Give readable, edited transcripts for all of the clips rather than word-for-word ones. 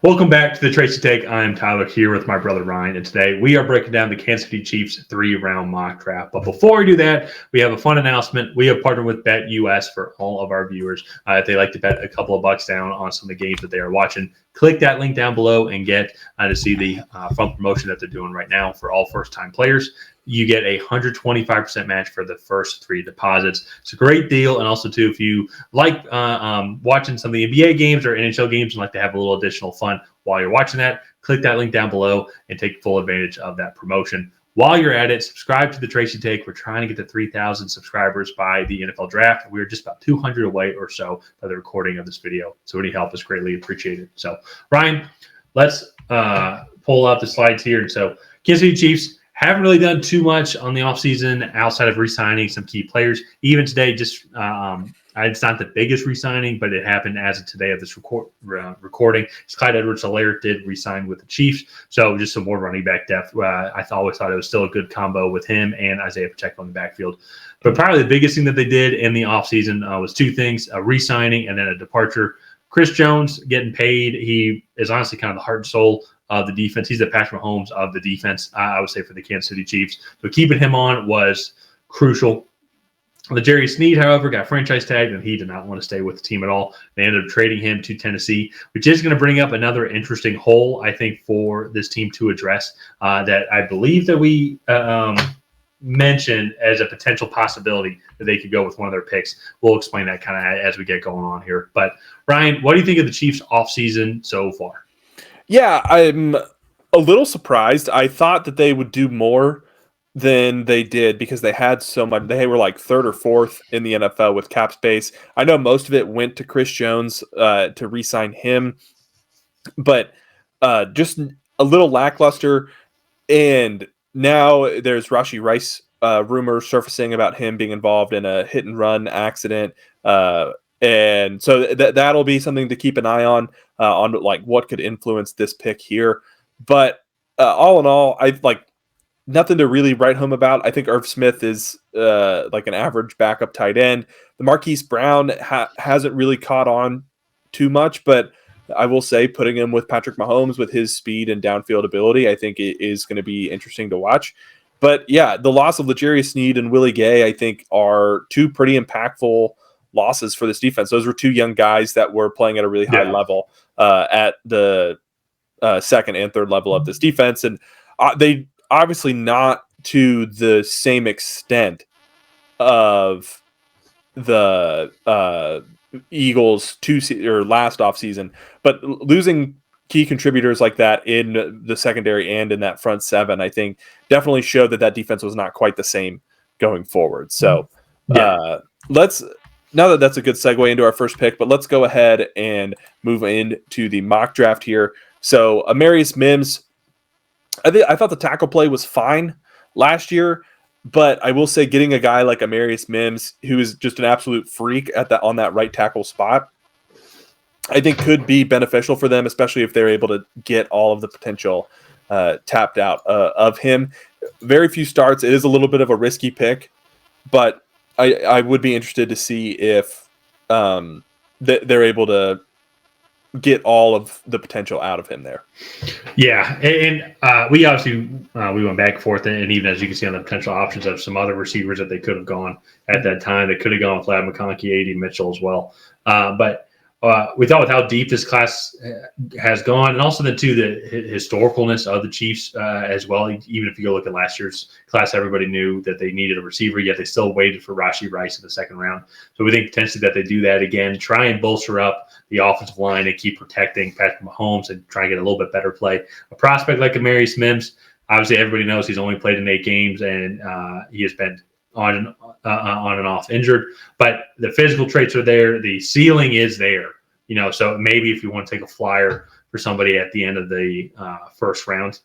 Welcome back to the Tracy Take. I'm Tyler here with my brother Ryan, and today we are breaking down the Kansas City Chiefs 3-round mock draft. But before we do that, we have a fun announcement. We have partnered with BetUS for all of our viewers. If they like to bet a couple of bucks down on some of the games that they are watching, click that link down below and get to see the fun promotion that they're doing right now for all first-time players. You get a 125% match for the first 3 deposits. It's a great deal. And also, too, if you like watching some of the NBA games or NHL games and like to have a little additional fun while you're watching that, click that link down below and take full advantage of that promotion. While you're at it, subscribe to the Tracy Take. We're trying to get to 3,000 subscribers by the NFL Draft. We're just about 200 away or so by the recording of this video. So any help is greatly appreciated. So, Ryan, let's pull up the slides here. So, Kansas City Chiefs haven't really done too much on the offseason outside of re-signing some key players. Even today, just it's not the biggest re-signing, but it happened as of today of this recording. Clyde Edwards-Helaire did re-sign with the Chiefs, so just some more running back depth. I always thought it was still a good combo with him and Isaiah Pacheco in the backfield. But probably the biggest thing that they did in the offseason was 2 things, a re-signing and then a departure. Chris Jones getting paid. He is honestly kind of the heart and soul of the defense. He's the Patrick Mahomes of the defense, I would say, for the Kansas City Chiefs. So keeping him on was crucial. L'Jarius Sneed, however, got franchise tagged, and he did not want to stay with the team at all. They ended up trading him to Tennessee, which is going to bring up another interesting hole, I think, for this team to address that I believe that we mentioned as a potential possibility that they could go with one of their picks. We'll explain that kind of as we get going on here. But, Ryan, what do you think of the Chiefs' offseason so far? Yeah, I'm a little surprised. I thought that they would do more than they did because they had so much. They were like 3rd or 4th in the NFL with cap space. I know most of it went to Chris Jones to re-sign him, but just a little lackluster. And now there's Rashee Rice rumors surfacing about him being involved in a hit-and-run accident. And so that'll be something to keep an eye on like what could influence this pick here. But all in all, I like nothing to really write home about. I think Irv Smith is like an average backup tight end. The Marquise Brown hasn't really caught on too much, but I will say putting him with Patrick Mahomes with his speed and downfield ability, I think it is going to be interesting to watch. But yeah, the loss of L'Jarius Sneed and Willie Gay, I think, are 2 pretty impactful losses for this defense. Those were 2 young guys that were playing at a really high level at the 2nd and 3rd level of this defense. And they obviously not to the same extent of the Eagles last offseason, but losing key contributors like that in the secondary and in that front 7, I think definitely showed that defense was not quite the same going forward. So now that that's a good segue into our first pick, but let's go ahead and move into the mock draft here. So Amarius Mims, I thought the tackle play was fine last year, but I will say getting a guy like Amarius Mims, who is just an absolute freak on that right tackle spot, I think could be beneficial for them, especially if they're able to get all of the potential tapped out of him. Very few starts. It is a little bit of a risky pick, but I would be interested to see if they're able to get all of the potential out of him there. Yeah, and we obviously we went back and forth, and even as you can see on the potential options of some other receivers that they could have gone at that time, they could have gone with Ladd McConkey, A.D. Mitchell as well. But we thought with how deep this class has gone, and also the historicalness of the Chiefs as well. Even if you go look at last year's class, everybody knew that they needed a receiver, yet they still waited for Rashee Rice in the 2nd round. So we think potentially that they do that again, try and bolster up the offensive line and keep protecting Patrick Mahomes and try and get a little bit better play. A prospect like Amarius Mims, obviously everybody knows he's only played in 8 games, and he has been on and off injured, but the physical traits are there. The ceiling is there, so maybe if you want to take a flyer for somebody at the end of the 1st round,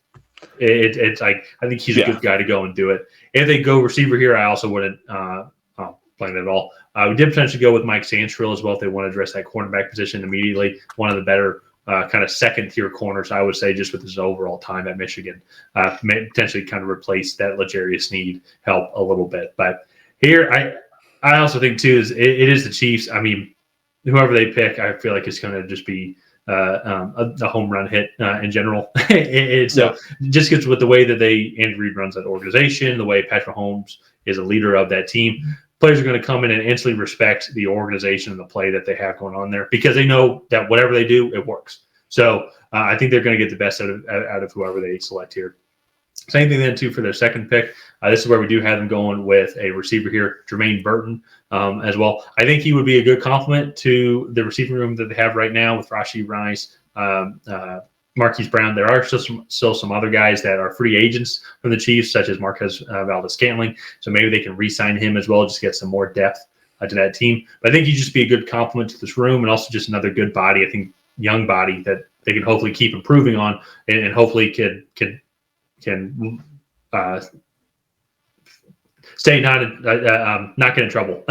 it's like, I think he's a good guy to go and do it. If they go receiver here, I also wouldn't blame it at all. We did potentially go with Mike Santrill as well if they want to address that cornerback position immediately. One of the better kind of 2nd-tier corners, I would say, just with his overall time at Michigan. May potentially kind of replace that L'Jarius Sneed help a little bit. But here, I also think, too, it is the Chiefs. I mean, whoever they pick, I feel like it's going to just be a home run hit in general. So just because with the way that Andy Reid runs that organization, the way Patrick Mahomes is a leader of that team, players are going to come in and instantly respect the organization and the play that they have going on there because they know that whatever they do, it works. So I think they're going to get the best out of whoever they select here. Same thing then, too, for their second pick. This is where we do have them going with a receiver here, Jermaine Burton, as well. I think he would be a good complement to the receiving room that they have right now with Rashee Rice, Marquise Brown. There are still some other guys that are free agents from the Chiefs, such as Marquez Valdes-Scantling. So maybe they can re-sign him as well, just get some more depth to that team. But I think he'd just be a good complement to this room and also just another good body, I think, young body that they can hopefully keep improving on and hopefully can stay not get in trouble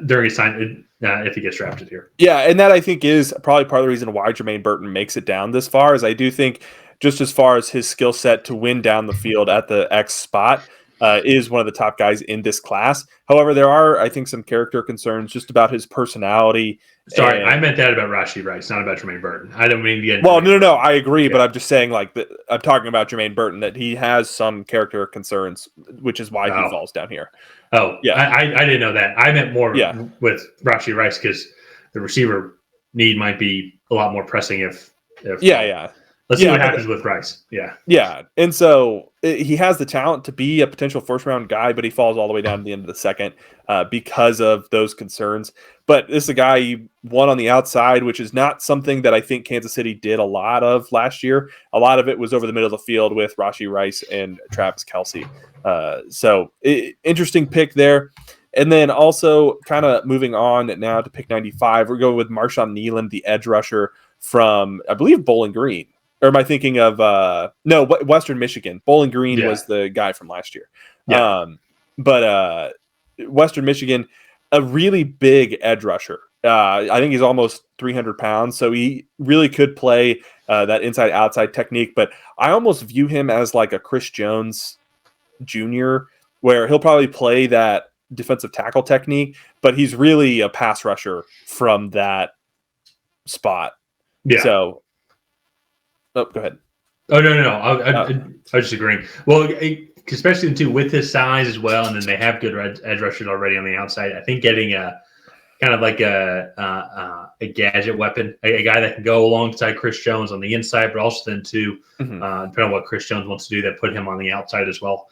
during his time if he gets drafted here. Yeah, and that I think is probably part of the reason why Jermaine Burton makes it down this far. Is I do think just as far as his skill set to win down the field at the X spot is one of the top guys in this class. However, there are, I think, some character concerns just about his personality. Sorry, I meant that about Rashee Rice, not about Jermaine Burton. I don't mean to get. Well, no, I agree, but I'm just saying, like, I'm talking about Jermaine Burton that he has some character concerns, which is why he falls down here. Oh, yeah, I didn't know that. I meant more with Rashee Rice because the receiver need might be a lot more pressing if Let's see what happens with Rice. Yeah. And so he has the talent to be a potential first-round guy, but he falls all the way down to the end of the second because of those concerns. But this is a guy you won on the outside, which is not something that I think Kansas City did a lot of last year. A lot of it was over the middle of the field with Rashee Rice and Travis Kelce. Interesting pick there. And then also kind of moving on now to pick 95, we're going with Marshawn Nealon, the edge rusher from, I believe, Bowling Green. Or am I thinking of Western Michigan? Bowling Green was the guy from last year. But Western Michigan, a really big edge rusher. I think he's almost 300 pounds, so he really could play that inside-outside technique. But I almost view him as like a Chris Jones Jr., where he'll probably play that defensive tackle technique, but he's really a pass rusher from that spot. Yeah. So. Oh, go ahead. Oh, no. I was just agreeing. Well, especially too with his size as well, and then they have good edge rushers already on the outside. I think getting a kind of like a gadget weapon, a guy that can go alongside Chris Jones on the inside, but also then too, depending on what Chris Jones wants to do, that put him on the outside as well.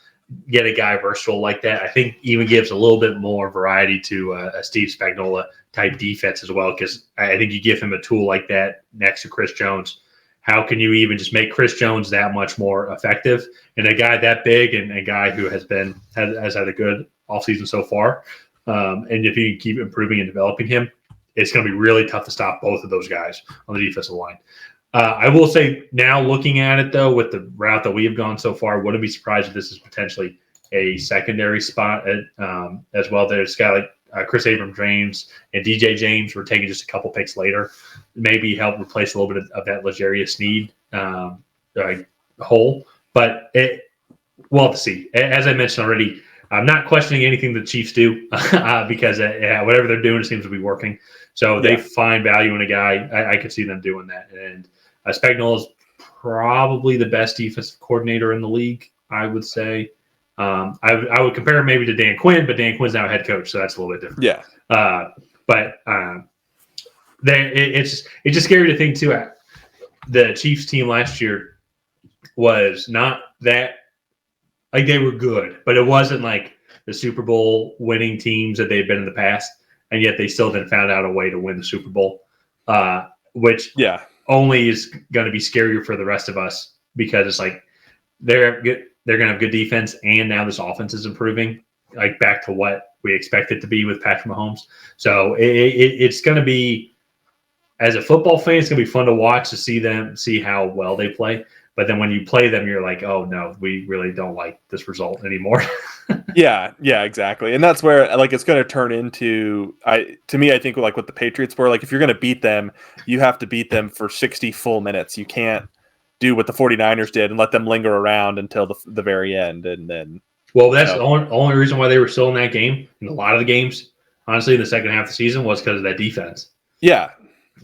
Get a guy versatile like that, I think even gives a little bit more variety to a Steve Spagnuolo type defense as well, because I think you give him a tool like that next to Chris Jones. How can you even just make Chris Jones that much more effective? And a guy that big and a guy who has had a good offseason so far, and if you keep improving and developing him, it's going to be really tough to stop both of those guys on the defensive line. I will say now looking at it, though, with the route that we have gone so far, wouldn't be surprised if this is potentially a secondary spot as well. There's a guy like Chris Abrams-James and DJ James were taken just a couple picks later. Maybe help replace a little bit of that L'Jarius Sneed hole. But we'll have to see. As I mentioned already, I'm not questioning anything the Chiefs do because whatever they're doing, it seems to be working. So they find value in a guy. I could see them doing that. And Spagnuolo is probably the best defensive coordinator in the league, I would say. I would compare him maybe to Dan Quinn, but Dan Quinn's now a head coach, so that's a little bit different. Yeah. It's just scary to think too. The Chiefs team last year was not that like they were good, but it wasn't like the Super Bowl winning teams that they've been in the past, and yet they still then found out a way to win the Super Bowl, which only is going to be scarier for the rest of us because it's like they're going to have good defense, and now this offense is improving, like back to what we expect it to be with Patrick Mahomes. So it's going to be, as a football fan, it's going to be fun to watch to see how well they play. But then when you play them, you're like, oh no, we really don't like this result anymore. Yeah, exactly. And that's where like it's going to turn into, to me, I think like what the Patriots were, like if you're going to beat them, you have to beat them for 60 full minutes. You can't do what the 49ers did and let them linger around until the very end. And then, well, that's the only reason why they were still in that game. In a lot of the games, honestly, in the second half of the season was because of that defense. Yeah.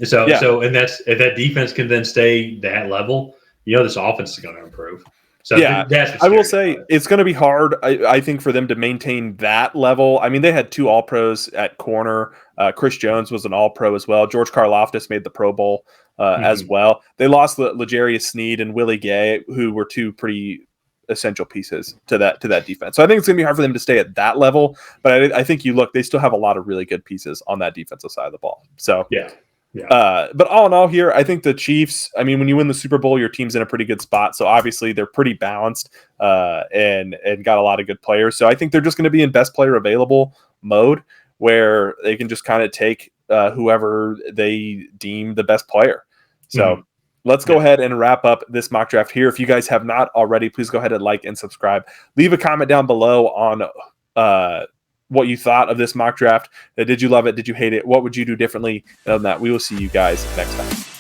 So Yeah. so and that's if that defense can then stay that level, this offense is going to improve. So Yeah, that's what's I will scary about say it. it's going to be hard. I think for them to maintain that level. I mean, they had 2 All Pros at corner. Chris Jones was an All Pro as well. George Karlaftis made the Pro Bowl as Mhm. well. They lost L'Jarius Sneed and Willie Gay, who were 2 pretty essential pieces to that defense. So I think it's going to be hard for them to stay at that level. But I think you look, they still have a lot of really good pieces on that defensive side of the ball. So Yeah. Yeah. but all in all, here, I think the Chiefs. I mean, when you win the Super Bowl, your team's in a pretty good spot. So obviously, they're pretty balanced and got a lot of good players. So I think they're just going to be in best player available mode, where they can just kind of take whoever they deem the best player. So Mhm. let's go Yeah. ahead and wrap up this mock draft here. If you guys have not already, please go ahead and like and subscribe. Leave a comment down below on what you thought of this mock draft. Did you love it? Did you hate it? What would you do differently? And other than that, we will see you guys next time.